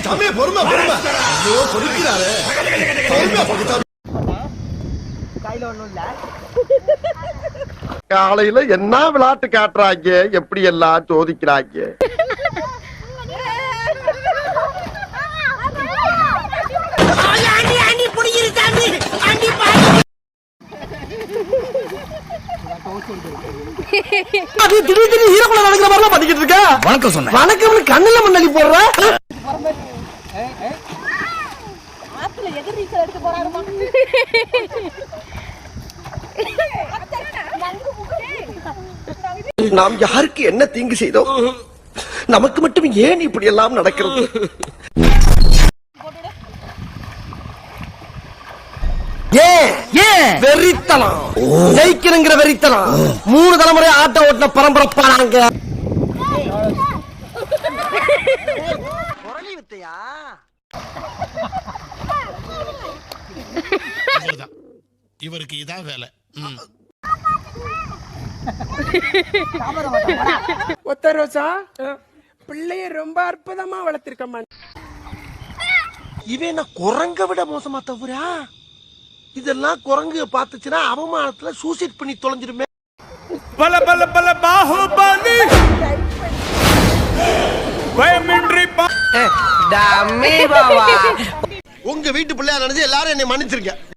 தம்பி பொறுமை பொறுமை. ஐயோ பொறுக்கிறாரு. கையில ஒண்ணும் இல்ல. காலையில என்ன விளையாட்டு காட்டுறாங்க, எப்படி எல்லாம் சோதிக்கிறாங்க. திடீர்னு ஹீரோக்குள்ள நடக்கிற மாதிரி பண்ணிக்கிட்டு இருக்க. வணக்கம் சொன்ன வணக்கம் கண்ணுல முன்னாடி போடுற. நாம் யாருக்கு என்ன தீங்கு செய்தோம்? நமக்கு மட்டும் ஏன் இப்படி எல்லாம் நடக்கிறது? வெறித்தனம் ஜெயிக்கிறங்கிற வெறித்தனம். 3 தலைமுறை ஆட்ட ஓட்டின பரம்பரப்பானாங்க. இவருக்கு இதான் வேலை. ஒத்த ரோசா பிள்ளைய ரொம்ப அற்புதமா வளர்த்திருக்கம்மா. இவன் குரங்க விட மோசமா தவிரா? இதெல்லாம் குரங்கு பாத்துச்சுன்னா அவமானத்துல சூசைட் பண்ணி தொலைஞ்சிருமே. பல பல பல பாகுபலி பயமின்றி டம்மி பாவா. உங்க வீட்டு பிள்ளையா நினைச்சு எல்லாரும் என்னை மன்னிச்சிருக்க.